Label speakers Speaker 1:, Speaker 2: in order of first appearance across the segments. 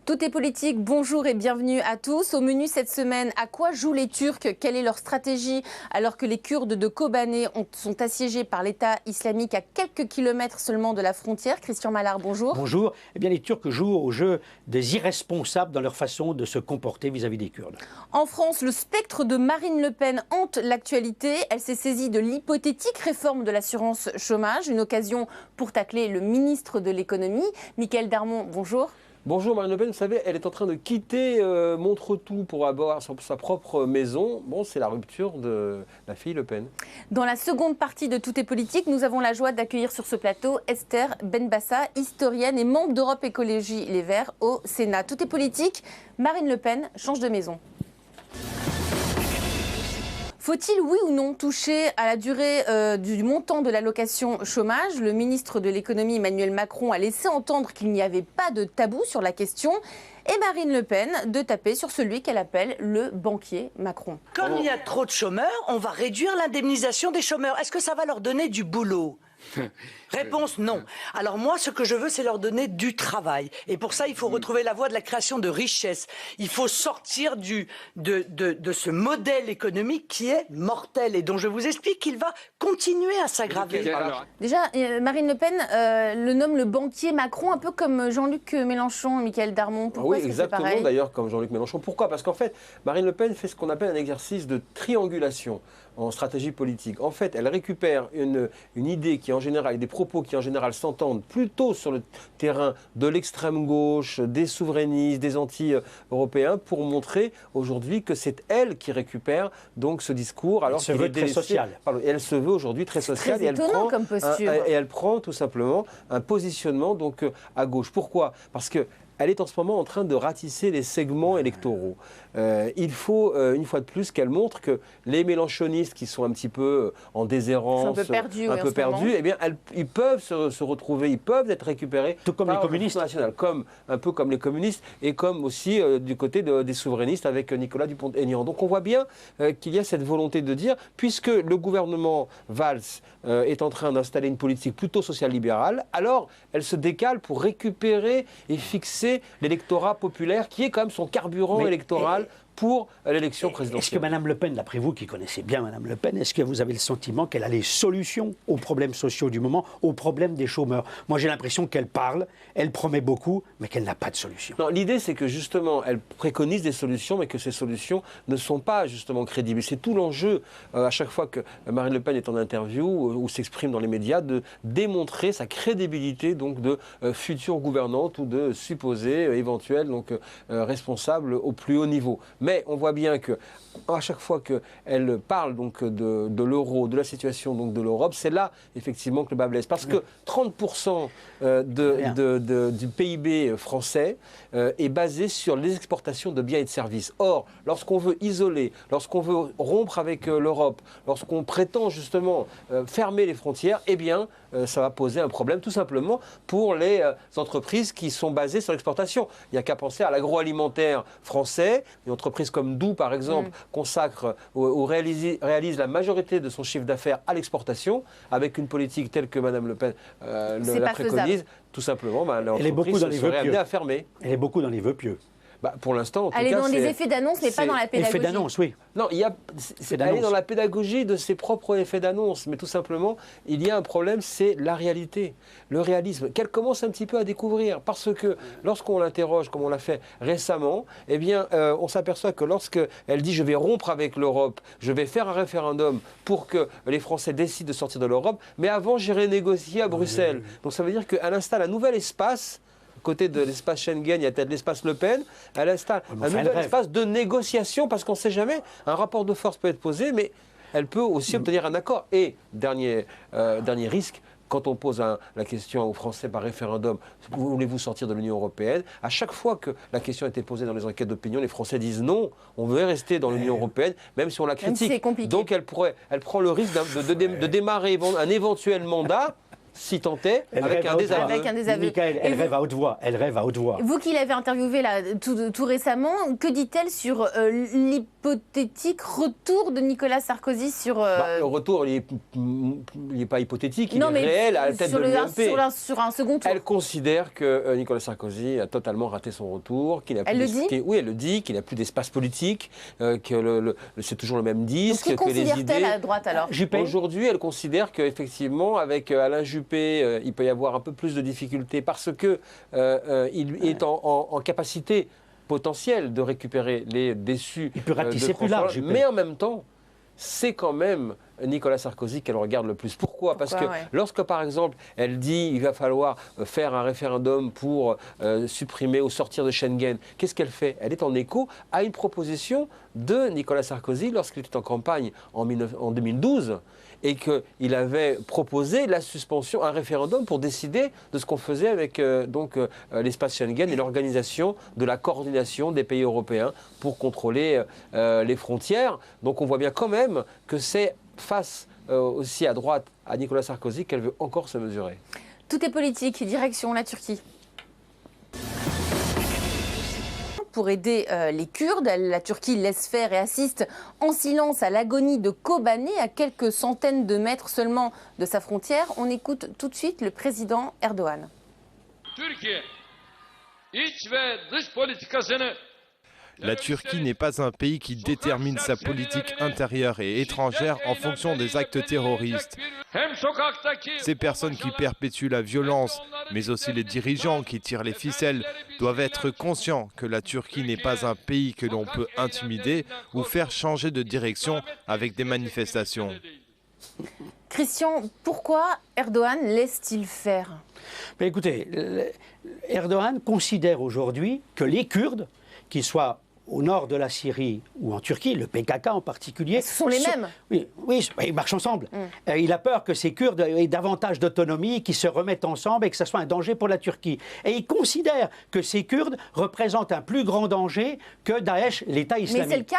Speaker 1: Tout est politique, bonjour et bienvenue à tous. Au menu cette semaine, à quoi jouent les Turcs? Quelle est leur stratégie alors que les Kurdes de Kobané sont assiégés par l'État islamique à quelques kilomètres seulement de la frontière? Christian Mallard, bonjour.
Speaker 2: Bonjour. Eh bien, les Turcs jouent au jeu des irresponsables dans leur façon de se comporter vis-à-vis des Kurdes.
Speaker 1: En France, le spectre de Marine Le Pen hante l'actualité. Elle s'est saisie de l'hypothétique réforme de l'assurance chômage, une occasion pour tacler le ministre de l'économie. Mickaël Darmon, bonjour.
Speaker 3: Bonjour Marine Le Pen, vous savez, elle est en train de quitter Montretout pour avoir sa propre maison. Bon, c'est la rupture de la fille Le Pen.
Speaker 1: Dans la seconde partie de Tout est politique, nous avons la joie d'accueillir sur ce plateau Esther Benbassa, historienne et membre d'Europe Écologie Les Verts au Sénat. Tout est politique, Marine Le Pen change de maison. Faut-il, oui ou non, toucher à la durée du montant de l'allocation chômage? Le ministre de l'économie Emmanuel Macron a laissé entendre qu'il n'y avait pas de tabou sur la question. Et Marine Le Pen de taper sur celui qu'elle appelle le banquier Macron.
Speaker 4: Comme il y a trop de chômeurs, on va réduire l'indemnisation des chômeurs. Est-ce que ça va leur donner du boulot? Réponse non. Alors moi, ce que je veux, c'est leur donner du travail. Et pour ça, il faut retrouver la voie de la création de richesse. Il faut sortir de ce modèle économique qui est mortel et dont je vous explique qu'il va continuer à s'aggraver.
Speaker 1: Déjà, Marine Le Pen le nomme le banquier Macron, un peu comme Jean-Luc Mélenchon, Mickaël Darmon. Pourquoi
Speaker 3: oui, exactement d'ailleurs comme Jean-Luc Mélenchon. Pourquoi? Parce qu'en fait, Marine Le Pen fait ce qu'on appelle un exercice de triangulation en stratégie politique. En fait, elle récupère une idée qui en général, et des propos qui en général s'entendent plutôt sur le terrain de l'extrême gauche, des souverainistes, des anti-européens, pour montrer aujourd'hui que c'est elle qui récupère donc ce discours. Alors
Speaker 2: elle se veut très sociale.
Speaker 3: Pardon, elle se veut aujourd'hui très sociale.
Speaker 1: Très étonnant comme posture.
Speaker 3: Et elle prend tout simplement un positionnement donc à gauche. Pourquoi? Parce que elle est en ce moment en train de ratisser les segments électoraux. Il faut, une fois de plus, qu'elle montre que les mélenchonistes qui sont un petit peu en déshérence,
Speaker 1: un peu perdus,
Speaker 3: eh bien, ils peuvent se retrouver, ils peuvent être récupérés
Speaker 2: tout comme les communistes
Speaker 3: nationales, un peu comme les communistes et comme aussi du côté des souverainistes avec Nicolas Dupont-Aignan. Donc on voit bien qu'il y a cette volonté de dire, puisque le gouvernement Valls est en train d'installer une politique plutôt social-libérale, alors elle se décale pour récupérer et fixer l'électorat populaire qui est quand même son carburant électoral pour l'élection présidentielle.
Speaker 2: Est-ce que Mme Le Pen, d'après vous qui connaissez bien Mme Le Pen, est-ce que vous avez le sentiment qu'elle a les solutions aux problèmes sociaux du moment, aux problèmes des chômeurs? Moi j'ai l'impression qu'elle parle, elle promet beaucoup, mais qu'elle n'a pas de solution.
Speaker 3: Non, l'idée c'est que justement elle préconise des solutions, mais que ces solutions ne sont pas justement crédibles. C'est tout l'enjeu à chaque fois que Marine Le Pen est en interview ou s'exprime dans les médias, de démontrer sa crédibilité donc de future gouvernante ou de supposée éventuelle donc responsable au plus haut niveau. Mais on voit bien que à chaque fois qu'elle parle donc de l'euro, de la situation donc de l'Europe, c'est là effectivement que le bas blesse. Parce que 30% du PIB français est basé sur les exportations de biens et de services. Or, lorsqu'on veut isoler, lorsqu'on veut rompre avec l'Europe, lorsqu'on prétend justement fermer les frontières, eh bien, ça va poser un problème tout simplement pour les entreprises qui sont basées sur l'exportation. Il n'y a qu'à penser à l'agroalimentaire français. Une entreprise comme Doux, par exemple, consacre ou réalise la majorité de son chiffre d'affaires à l'exportation, avec une politique telle que Mme Le Pen la préconise. Tout simplement, l'entreprise serait amenée à fermer.
Speaker 2: Elle est beaucoup dans les vœux pieux.
Speaker 3: Pour l'instant, en tout cas,
Speaker 1: elle est dans les effets d'annonce, mais pas dans la pédagogie.
Speaker 2: Effets d'annonce, oui.
Speaker 3: Non, elle est dans la pédagogie de ses propres effets d'annonce. Mais tout simplement, il y a un problème, c'est la réalité, le réalisme, qu'elle commence un petit peu à découvrir. Parce que lorsqu'on l'interroge, comme on l'a fait récemment, eh bien, on s'aperçoit que lorsqu'elle dit « je vais rompre avec l'Europe, je vais faire un référendum pour que les Français décident de sortir de l'Europe, mais avant, j'irai négocier à Bruxelles ». Donc ça veut dire qu'elle installe un nouvel espace. À côté de l'espace Schengen, il y a peut-être l'espace Le Pen. Elle installe un nouvel espace de négociation parce qu'on ne sait jamais. Un rapport de force peut être posé, mais elle peut aussi obtenir un accord. Et dernier risque, quand on pose la question aux Français par référendum, voulez-vous sortir de l'Union européenne? À chaque fois que la question a été posée dans les enquêtes d'opinion, les Français disent non, on veut rester dans l'Union européenne, même si on la critique.
Speaker 1: C'est compliqué.
Speaker 3: Donc elle prend le risque de démarrer un éventuel mandat si tant est,
Speaker 2: Elle
Speaker 3: avec
Speaker 2: rêve
Speaker 3: un
Speaker 2: à haute
Speaker 3: désaveu.
Speaker 1: Avec un désaveu.
Speaker 2: Michael, elle
Speaker 1: Et vous-
Speaker 2: rêve à haute voix. Elle rêve à haute voix.
Speaker 1: Vous qui l'avez interviewée là, tout récemment, que dit-elle sur l'hypothétique retour de Nicolas Sarkozy sur...
Speaker 3: Le retour, il n'est pas hypothétique, il
Speaker 1: non,
Speaker 3: est
Speaker 1: mais
Speaker 3: réel à la tête
Speaker 1: sur
Speaker 3: de l'UMP.
Speaker 1: sur un second tour.
Speaker 3: Elle considère que Nicolas Sarkozy a totalement raté son retour. Qu'il a
Speaker 1: Elle
Speaker 3: plus
Speaker 1: le dit
Speaker 3: Oui, elle le dit, qu'il n'a plus d'espace politique, que c'est toujours le même
Speaker 1: Donc,
Speaker 3: disque,
Speaker 1: qui
Speaker 3: que les
Speaker 1: considère-t-elle
Speaker 3: idées...
Speaker 1: à droite alors
Speaker 2: Juppé.
Speaker 3: Aujourd'hui, elle considère qu'effectivement, avec Alain Juppé, il peut y avoir un peu plus de difficultés parce qu'il est en capacité potentielle de récupérer les déçus.
Speaker 2: Il peut ratisser
Speaker 3: de
Speaker 2: plus
Speaker 3: François
Speaker 2: large,
Speaker 3: Hollande.
Speaker 2: Juppé.
Speaker 3: Mais en même temps, c'est quand même Nicolas Sarkozy qu'elle regarde le plus. Pourquoi ? Parce que
Speaker 1: ouais.
Speaker 3: lorsque, par exemple, elle dit qu'il va falloir faire un référendum pour supprimer ou sortir de Schengen, qu'est-ce qu'elle fait ? Elle est en écho à une proposition de Nicolas Sarkozy lorsqu'il était en campagne en 2012 et qu'il avait proposé la suspension, un référendum pour décider de ce qu'on faisait avec l'espace Schengen et l'organisation de la coordination des pays européens pour contrôler les frontières. Donc on voit bien quand même que c'est face aussi à droite à Nicolas Sarkozy qu'elle veut encore se mesurer.
Speaker 1: Tout est politique, direction la Turquie. Pour aider les Kurdes, la Turquie laisse faire et assiste en silence à l'agonie de Kobané, à quelques centaines de mètres seulement de sa frontière. On écoute tout de suite le président Erdogan.
Speaker 5: La Turquie n'est pas un pays qui détermine sa politique intérieure et étrangère en fonction des actes terroristes. Ces personnes qui perpétuent la violence, mais aussi les dirigeants qui tirent les ficelles, doivent être conscients que la Turquie n'est pas un pays que l'on peut intimider ou faire changer de direction avec des manifestations.
Speaker 1: Christian, pourquoi Erdogan laisse-t-il faire ?
Speaker 2: Mais écoutez, Erdogan considère aujourd'hui que les Kurdes, qu'ils soient au nord de la Syrie ou en Turquie, le PKK en particulier...
Speaker 1: Ce sont les mêmes.
Speaker 2: Oui, ils marchent ensemble. Il a peur que ces Kurdes aient davantage d'autonomie, qu'ils se remettent ensemble et que ce soit un danger pour la Turquie. Et il considère que ces Kurdes représentent un plus grand danger que Daesh, l'État islamique.
Speaker 1: Mais c'est le cas ?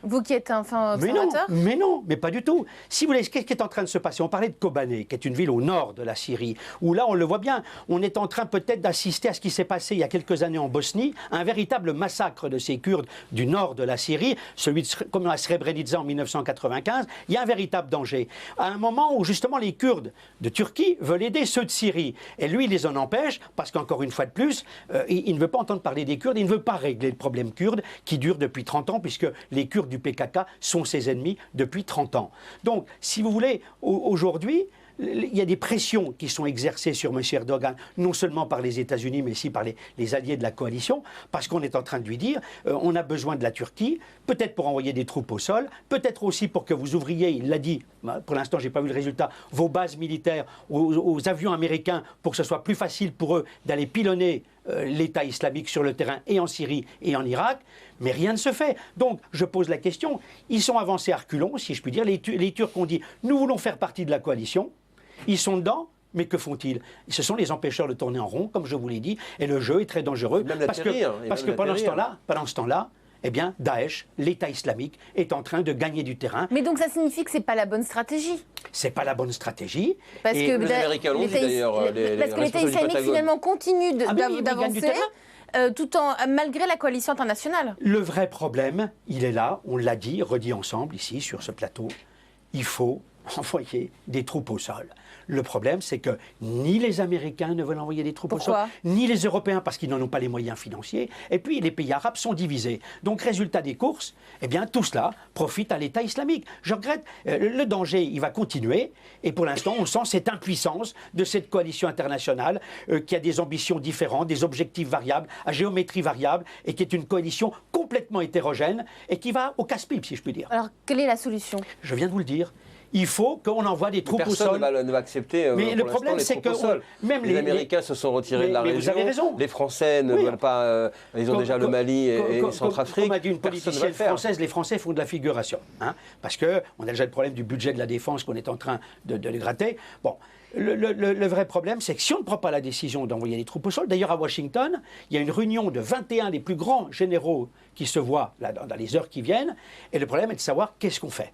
Speaker 1: Vous qui êtes un fin observateur ?
Speaker 2: Mais non, mais pas du tout. Si vous voulez, qu'est-ce qui est en train de se passer ? On parlait de Kobané, qui est une ville au nord de la Syrie, où là, on le voit bien, on est en train peut-être d'assister à ce qui s'est passé il y a quelques années en Bosnie, un véritable massacre de ces Kurdes du nord de la Syrie, celui comme à Srebrenica en 1995. Il y a un véritable danger. À un moment où justement les Kurdes de Turquie veulent aider ceux de Syrie. Et lui, il les en empêche, parce qu'encore une fois de plus, il ne veut pas entendre parler des Kurdes, il ne veut pas régler le problème kurde, qui dure depuis 30 ans, puisque les Kurdes du PKK sont ses ennemis depuis 30 ans. Donc, si vous voulez, aujourd'hui, il y a des pressions qui sont exercées sur M. Erdogan, non seulement par les États-Unis, mais aussi par les alliés de la coalition, parce qu'on est en train de lui dire on a besoin de la Turquie, peut-être pour envoyer des troupes au sol, peut-être aussi pour que vous ouvriez, il l'a dit, pour l'instant je n'ai pas vu le résultat, vos bases militaires aux avions américains pour que ce soit plus facile pour eux d'aller pilonner l'État islamique sur le terrain et en Syrie et en Irak, mais rien ne se fait. Donc, je pose la question, ils sont avancés à reculons, si je puis dire, les Turcs ont dit, nous voulons faire partie de la coalition, ils sont dedans, mais que font-ils ? Ce sont les empêcheurs de tourner en rond, comme je vous l'ai dit, et le jeu est très dangereux, parce que pendant ce temps-là, eh bien, Daesh, l'État islamique, est en train de gagner du terrain.
Speaker 1: Mais donc ça signifie que ce n'est pas la bonne stratégie ?
Speaker 2: C'est pas la bonne stratégie.
Speaker 1: Parce que
Speaker 3: les Américains l'ont dit d'ailleurs.
Speaker 1: Parce que l'État islamique finalement continue d'avancer malgré la coalition internationale.
Speaker 2: Le vrai problème, il est là, on l'a dit, redit ensemble ici sur ce plateau, il faut envoyer des troupes au sol. Le problème, c'est que ni les Américains ne veulent envoyer des troupes au sol, ni les Européens, parce qu'ils n'en ont pas les moyens financiers, et puis les pays arabes sont divisés. Donc, résultat des courses, eh bien, tout cela profite à l'État islamique. Je regrette, le danger, il va continuer, et pour l'instant, on sent cette impuissance de cette coalition internationale qui a des ambitions différentes, des objectifs variables, à géométrie variable, et qui est une coalition complètement hétérogène, et qui va au casse-pipe, si je puis dire.
Speaker 1: Alors, quelle est la solution ?
Speaker 2: Je viens de vous le dire. Il faut qu'on envoie des troupes au sol.
Speaker 3: Personne ne va accepter.
Speaker 2: Mais le problème, c'est que
Speaker 3: même les Américains se sont retirés de la région.
Speaker 2: Vous avez raison.
Speaker 3: Les Français ne veulent pas. Ils ont déjà le Mali et Centrafrique.
Speaker 2: Comme a dit une politicienne française, les Français font de la figuration. Hein, parce qu'on a déjà le problème du budget de la défense qu'on est en train de le gratter. Bon. Le vrai problème, c'est que si on ne prend pas la décision d'envoyer des troupes au sol, d'ailleurs à Washington, il y a une réunion de 21 des plus grands généraux qui se voient là, dans les heures qui viennent, et le problème est de savoir qu'est-ce qu'on fait.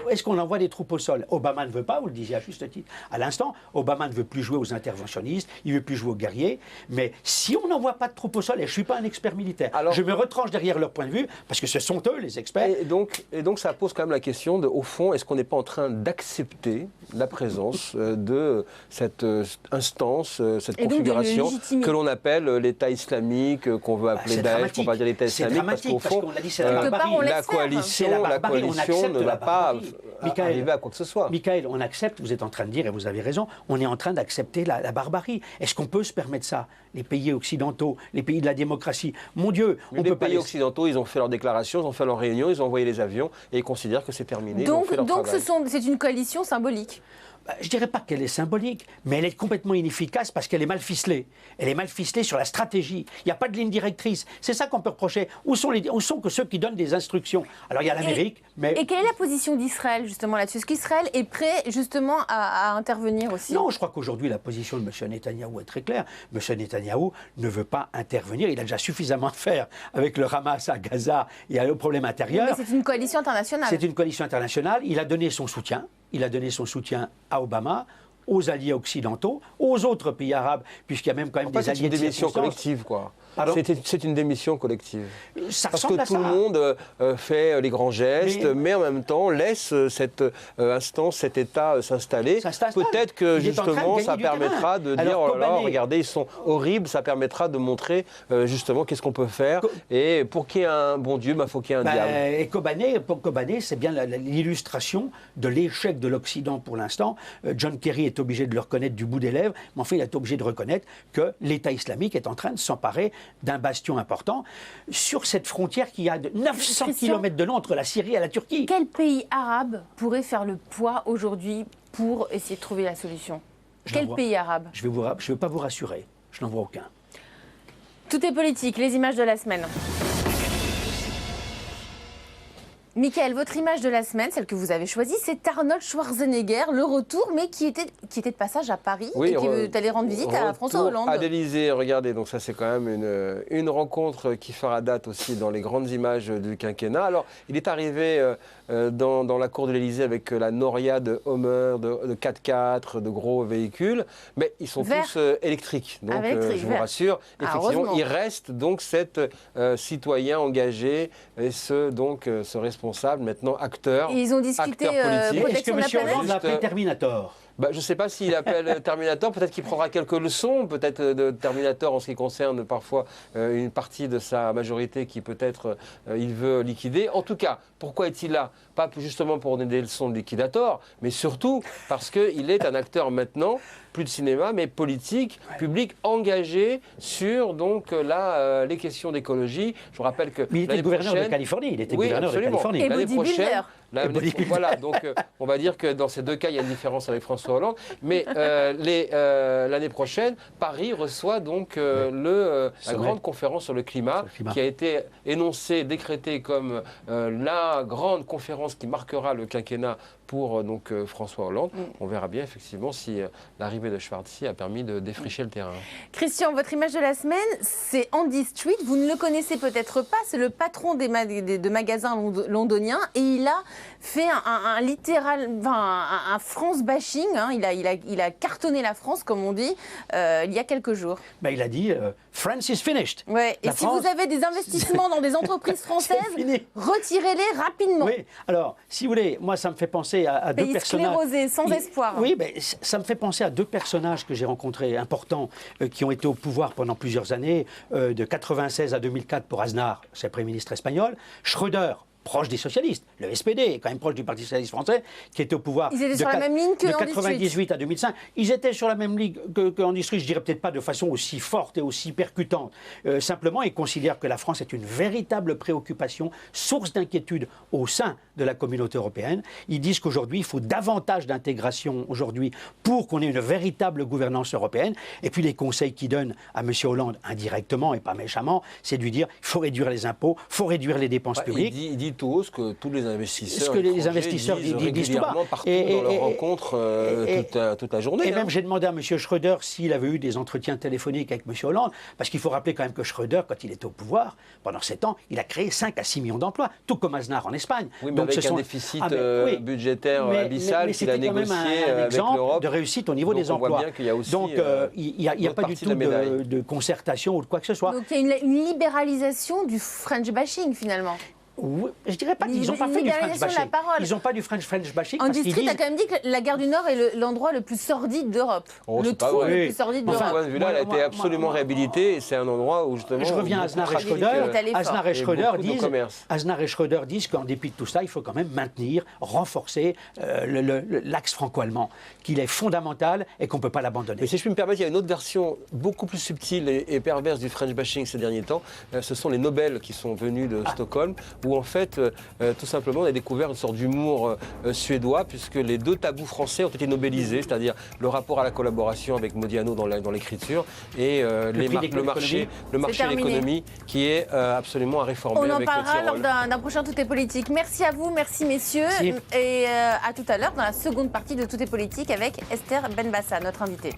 Speaker 2: est-ce qu'on envoie des troupes au sol? Obama ne veut pas, vous le disiez à juste titre à l'instant, Obama ne veut plus jouer aux interventionnistes, il ne veut plus jouer aux guerriers, mais si on n'envoie pas de troupes au sol, et je ne suis pas un expert militaire, je me retranche derrière leur point de vue, parce que ce sont eux les experts.
Speaker 3: Et donc ça pose quand même la question de, au fond, est-ce qu'on n'est pas en train d'accepter la présence de cette instance, cette configuration que l'on appelle l'État islamique, qu'on veut appeler Daesh, pour ne pas dire l'État islamique, parce qu'au fond, la coalition ne va pas arriver à quoi que ce soit.
Speaker 2: Michael, on accepte, vous êtes en train de dire, et vous avez raison, on est en train d'accepter la barbarie. Est-ce qu'on peut se permettre ça? Les pays occidentaux, les pays de la démocratie, mon Dieu, on peut pas...
Speaker 3: Les pays occidentaux, ils ont fait leur déclaration, ils ont fait leur réunion, ils ont envoyé les avions, et ils considèrent que c'est terminé,
Speaker 1: donc,
Speaker 3: ils ont fait leur travail.
Speaker 1: C'est une coalition symbolique.
Speaker 2: Je ne dirais pas qu'elle est symbolique, mais elle est complètement inefficace parce qu'elle est mal ficelée. Elle est mal ficelée sur la stratégie. Il n'y a pas de ligne directrice. C'est ça qu'on peut reprocher. Où sont que ceux qui donnent des instructions? Alors il y a l'Amérique, mais...
Speaker 1: Et quelle est la position d'Israël justement là-dessus? Est-ce qu'Israël est prêt justement à intervenir aussi?
Speaker 2: Non, je crois qu'aujourd'hui la position de M. Netanyahou est très claire. M. Netanyahou ne veut pas intervenir. Il a déjà suffisamment à faire avec le Hamas à Gaza et au problème intérieur.
Speaker 1: Mais c'est une coalition internationale.
Speaker 2: C'est une coalition internationale. Il a donné son soutien. Il a donné son soutien à Obama, aux alliés occidentaux, aux autres pays arabes, puisqu'il y a même quand même des alliés de
Speaker 3: démission collective, quoi. C'est une démission collective. Parce que tout le monde fait les grands gestes, mais en même temps laisse cette instance, cet État s'installer. Peut-être que justement ça permettra de dire oh là là, regardez, ils sont horribles, ça permettra de montrer justement qu'est-ce qu'on peut faire. Et pour qu'il y ait un bon Dieu, il faut qu'il y ait un diable.
Speaker 2: Et pour Kobané, c'est bien l'illustration de l'échec de l'Occident pour l'instant. John Kerry est obligé de le reconnaître du bout des lèvres, mais enfin il est obligé de reconnaître que l'État islamique est en train de s'emparer d'un bastion important sur cette frontière qui a de 900 km de long entre la Syrie et la Turquie.
Speaker 1: Quel pays arabe pourrait faire le poids aujourd'hui pour essayer de trouver la solution? Quel pays arabe?
Speaker 2: Je ne vais pas vous rassurer, je n'en vois aucun.
Speaker 1: Tout est politique, les images de la semaine. Michael, votre image de la semaine, celle que vous avez choisie, c'est Arnold Schwarzenegger, le retour, mais qui était de passage à Paris et qui est allé rendre visite à François Hollande.
Speaker 3: À l'Élysée, regardez, donc ça c'est quand même une rencontre qui fera date aussi dans les grandes images du quinquennat. Alors, il est arrivé dans la cour de l'Élysée avec la noria de Hummer, de 4x4, de gros véhicules, mais ils sont tous électriques. Donc, je vous rassure, effectivement, il reste donc cet citoyen engagé et ce responsable, maintenant acteur.
Speaker 1: Et ils ont discuté protection de la planète.
Speaker 2: Est-ce que M. Hollande l'a appelé Terminator?
Speaker 3: Je ne sais pas s'il appelle Terminator, peut-être qu'il prendra quelques leçons, peut-être de Terminator en ce qui concerne parfois une partie de sa majorité qui peut-être il veut liquider. En tout cas, pourquoi est-il là? Pas justement pour donner des leçons de liquidator, mais surtout parce qu'il est un acteur maintenant, plus de cinéma, mais politique, public, engagé sur donc les questions d'écologie. Je vous rappelle que
Speaker 2: il était gouverneur de Californie. Il était gouverneur de Californie.
Speaker 1: Et bodybuilder.
Speaker 3: Voilà, donc on va dire que dans ces deux cas, il y a une différence avec François Hollande. Mais l'année prochaine, Paris reçoit donc la grande conférence sur le climat, qui a été énoncée, décrétée comme la grande conférence qui marquera le quinquennat pour François Hollande. On verra bien effectivement si l'arrivée de Schwarzy a permis de défricher le terrain.
Speaker 1: Christian, votre image de la semaine, c'est Andy Street. Vous ne le connaissez peut-être pas, c'est le patron de magasins londoniens et il a fait un France bashing. Hein. Il a cartonné la France, comme on dit, il y a quelques jours.
Speaker 2: Il a dit France is finished.
Speaker 1: Ouais. Et si vous avez des investissements dans des entreprises françaises, retirez-les rapidement.
Speaker 2: Oui. Alors, si vous voulez, moi, ça me fait penser à deux personnages.
Speaker 1: Sclérosé, sans espoir.
Speaker 2: Oui, ça me fait penser à deux personnages que j'ai rencontrés importants, qui ont été au pouvoir pendant plusieurs années, de 1996 à 2004 pour Aznar, c'est le Premier ministre espagnol, Schröder, proche des socialistes, le SPD, quand même proche du Parti socialiste français, qui était au pouvoir
Speaker 1: de
Speaker 2: 1998 à 2005. Ils étaient sur la même ligne qu'Andy Street, je dirais peut-être pas de façon aussi forte et aussi percutante. Simplement, ils considèrent que la France est une véritable préoccupation, source d'inquiétude au sein de la communauté européenne. Ils disent qu'aujourd'hui, il faut davantage d'intégration aujourd'hui pour qu'on ait une véritable gouvernance européenne. Et puis les conseils qu'ils donnent à M. Hollande, indirectement et pas méchamment, c'est de lui dire il faut réduire les impôts, il faut réduire les dépenses publiques.
Speaker 3: Il dit dit tout haut ce que tous les investisseurs,
Speaker 2: ce que les investisseurs disent tout bas.
Speaker 3: régulièrement partout dans leurs rencontres toute la journée.
Speaker 2: Et même j'ai demandé à M. Schröder s'il avait eu des entretiens téléphoniques avec M. Hollande, parce qu'il faut rappeler quand même que Schröder, quand il était au pouvoir, pendant 7 ans, il a créé 5 à 6 millions d'emplois, tout comme Aznar en Espagne.
Speaker 3: Oui, mais avec un déficit budgétaire abyssal qu'il a négocié avec l'Europe.
Speaker 2: De réussite au niveau des emplois.
Speaker 3: On voit bien qu'il y a aussi
Speaker 2: donc il n'y a pas du tout de concertation ou de quoi que ce soit.
Speaker 1: Donc il y a une libéralisation du French bashing finalement.
Speaker 2: Oui, je dirais pas qu'ils n'ont pas fait du French bashing. Ils n'ont pas du French bashing.
Speaker 1: En District a quand même dit que la gare du Nord est l'endroit le plus sordide d'Europe.
Speaker 3: Le trou
Speaker 1: le plus sordide d'Europe.
Speaker 3: De ce point de vue-là, elle a été absolument réhabilitée et c'est un endroit où justement...
Speaker 2: Je reviens à Aznar et Schröder. Aznar et Schröder disent qu'en dépit de tout ça, il faut quand même maintenir, renforcer l'axe franco-allemand, qu'il est fondamental et qu'on ne peut pas l'abandonner.
Speaker 3: Mais si je puis me permettre, il y a une autre version beaucoup plus subtile et perverse du French bashing ces derniers temps. Ce sont les Nobel qui sont venus de Stockholm, où en fait, tout simplement, on a découvert une sorte d'humour suédois, puisque les 2 tabous français ont été nobélisés, c'est-à-dire le rapport à la collaboration avec Modiano dans l'écriture et le marché de l'économie qui est absolument à réformer.
Speaker 1: On en parlera lors d'un prochain Tout est politique. Merci à vous, merci messieurs, et à tout à l'heure dans la seconde partie de Tout est politique avec Esther Benbassa, notre invitée.